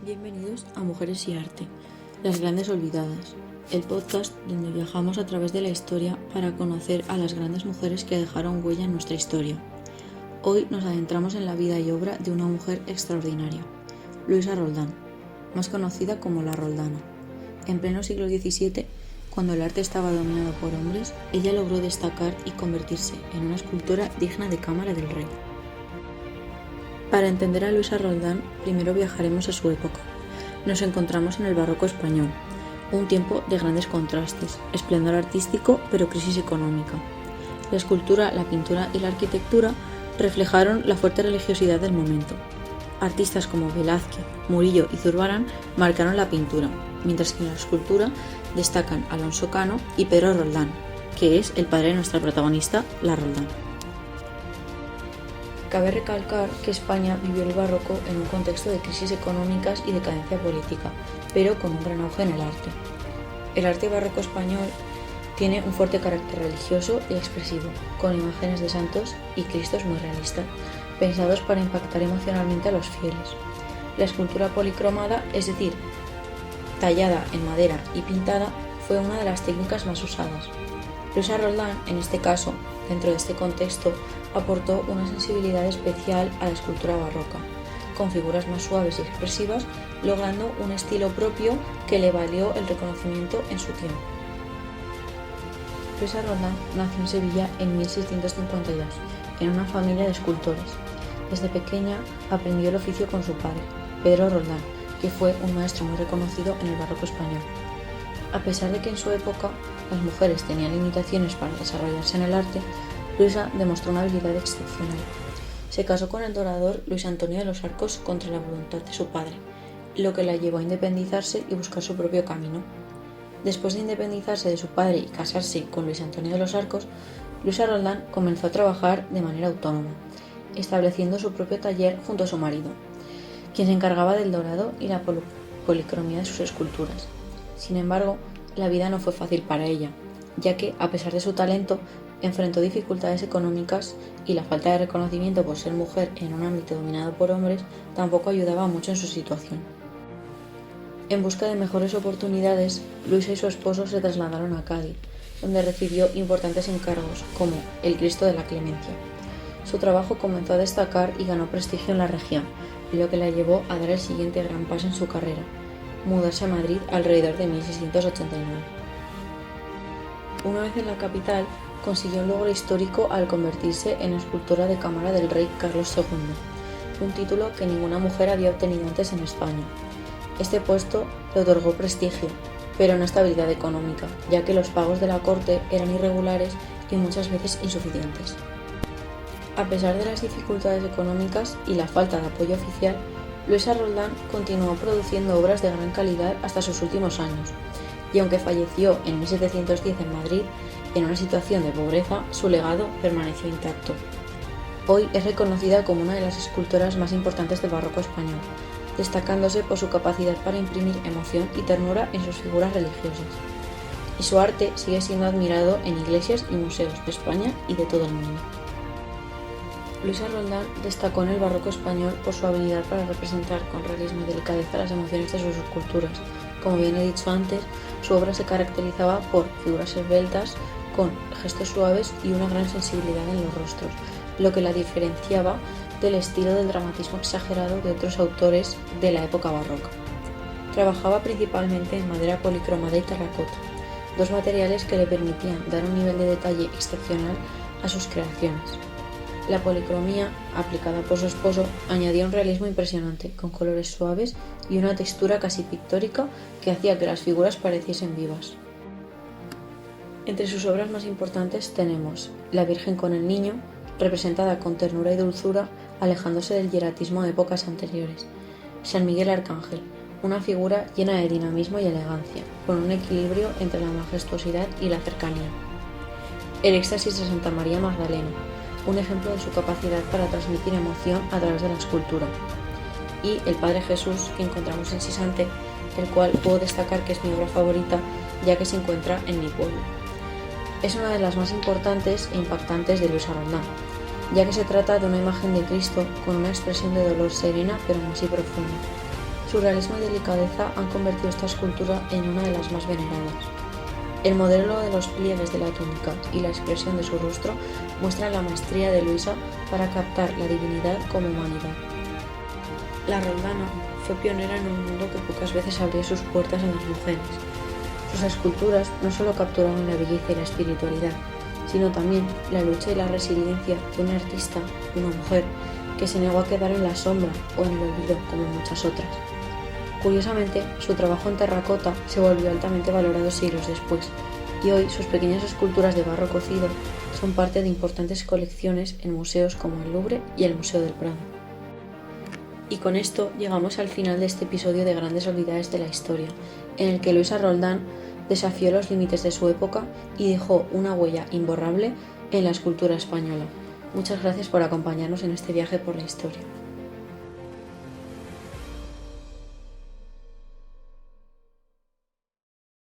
Bienvenidos a Mujeres y Arte, las grandes olvidadas, el podcast donde viajamos a través de la historia para conocer a las grandes mujeres que dejaron huella en nuestra historia. Hoy nos adentramos en la vida y obra de una mujer extraordinaria, Luisa Roldán, más conocida como la Roldana. En pleno siglo XVII, cuando el arte estaba dominado por hombres, ella logró destacar y convertirse en una escultora digna de cámara del rey. Para entender a Luisa Roldán, primero viajaremos a su época. Nos encontramos en el barroco español, un tiempo de grandes contrastes, esplendor artístico pero crisis económica. La escultura, la pintura y la arquitectura reflejaron la fuerte religiosidad del momento. Artistas como Velázquez, Murillo y Zurbarán marcaron la pintura, mientras que en la escultura destacan Alonso Cano y Pedro Roldán, que es el padre de nuestra protagonista, la Roldán. Cabe recalcar que España vivió el barroco en un contexto de crisis económicas y decadencia política, pero con un gran auge en el arte. El arte barroco español tiene un fuerte carácter religioso y expresivo, con imágenes de santos y cristos muy realistas, pensados para impactar emocionalmente a los fieles. La escultura policromada, es decir, tallada en madera y pintada, fue una de las técnicas más usadas. Luisa Roldán, en este caso, dentro de este contexto, aportó una sensibilidad especial a la escultura barroca, con figuras más suaves y expresivas, logrando un estilo propio que le valió el reconocimiento en su tiempo. Luisa Roldán nació en Sevilla en 1652, en una familia de escultores. Desde pequeña aprendió el oficio con su padre, Pedro Roldán, que fue un maestro muy reconocido en el barroco español. A pesar de que en su época las mujeres tenían limitaciones para desarrollarse en el arte, Luisa demostró una habilidad excepcional. Se casó con el dorador Luis Antonio de los Arcos contra la voluntad de su padre, lo que la llevó a independizarse y buscar su propio camino. Después de independizarse de su padre y casarse con Luis Antonio de los Arcos, Luisa Roldán comenzó a trabajar de manera autónoma, estableciendo su propio taller junto a su marido, quien se encargaba del dorado y la policromía de sus esculturas. Sin embargo, la vida no fue fácil para ella, ya que, a pesar de su talento, enfrentó dificultades económicas y la falta de reconocimiento por ser mujer en un ámbito dominado por hombres tampoco ayudaba mucho en su situación. En busca de mejores oportunidades, Luisa y su esposo se trasladaron a Cádiz, donde recibió importantes encargos como el Cristo de la Clemencia. Su trabajo comenzó a destacar y ganó prestigio en la región, lo que la llevó a dar el siguiente gran paso en su carrera: mudarse a Madrid alrededor de 1689. Una vez en la capital, consiguió un logro histórico al convertirse en escultora de cámara del rey Carlos II, un título que ninguna mujer había obtenido antes en España. Este puesto le otorgó prestigio, pero no estabilidad económica, ya que los pagos de la corte eran irregulares y muchas veces insuficientes. A pesar de las dificultades económicas y la falta de apoyo oficial, Luisa Roldán continuó produciendo obras de gran calidad hasta sus últimos años, y aunque falleció en 1710 en Madrid, en una situación de pobreza, su legado permaneció intacto. Hoy es reconocida como una de las escultoras más importantes del barroco español, destacándose por su capacidad para imprimir emoción y ternura en sus figuras religiosas. Y su arte sigue siendo admirado en iglesias y museos de España y de todo el mundo. Luisa Roldán destacó en el barroco español por su habilidad para representar con realismo y delicadeza las emociones de sus esculturas. Como bien he dicho antes, su obra se caracterizaba por figuras esbeltas, con gestos suaves y una gran sensibilidad en los rostros, lo que la diferenciaba del estilo del dramatismo exagerado de otros autores de la época barroca. Trabajaba principalmente en madera policromada y terracota, dos materiales que le permitían dar un nivel de detalle excepcional a sus creaciones. La policromía, aplicada por su esposo, añadía un realismo impresionante, con colores suaves y una textura casi pictórica que hacía que las figuras pareciesen vivas. Entre sus obras más importantes tenemos La Virgen con el Niño, representada con ternura y dulzura, alejándose del hieratismo de épocas anteriores; San Miguel Arcángel, una figura llena de dinamismo y elegancia, con un equilibrio entre la majestuosidad y la cercanía; El Éxtasis de Santa María Magdalena, un ejemplo de su capacidad para transmitir emoción a través de la escultura; y El Padre Jesús, que encontramos en Sisante, el cual puedo destacar que es mi obra favorita, ya que se encuentra en mi pueblo. Es una de las más importantes e impactantes de Luisa Roldán, ya que se trata de una imagen de Cristo con una expresión de dolor serena pero aún así profunda. Su realismo y delicadeza han convertido esta escultura en una de las más veneradas. El modelo de los pliegues de la túnica y la expresión de su rostro muestran la maestría de Luisa para captar la divinidad como humanidad. La Roldana fue pionera en un mundo que pocas veces abría sus puertas a las mujeres. Sus esculturas no solo capturaron la belleza y la espiritualidad, sino también la lucha y la resiliencia de una artista, una mujer, que se negó a quedar en la sombra o en el olvido como muchas otras. Curiosamente, su trabajo en terracota se volvió altamente valorado siglos después, y hoy sus pequeñas esculturas de barro cocido son parte de importantes colecciones en museos como el Louvre y el Museo del Prado. Y con esto llegamos al final de este episodio de Grandes Olvidadas de la Historia, en el que Luisa Roldán desafió los límites de su época y dejó una huella imborrable en la escultura española. Muchas gracias por acompañarnos en este viaje por la historia.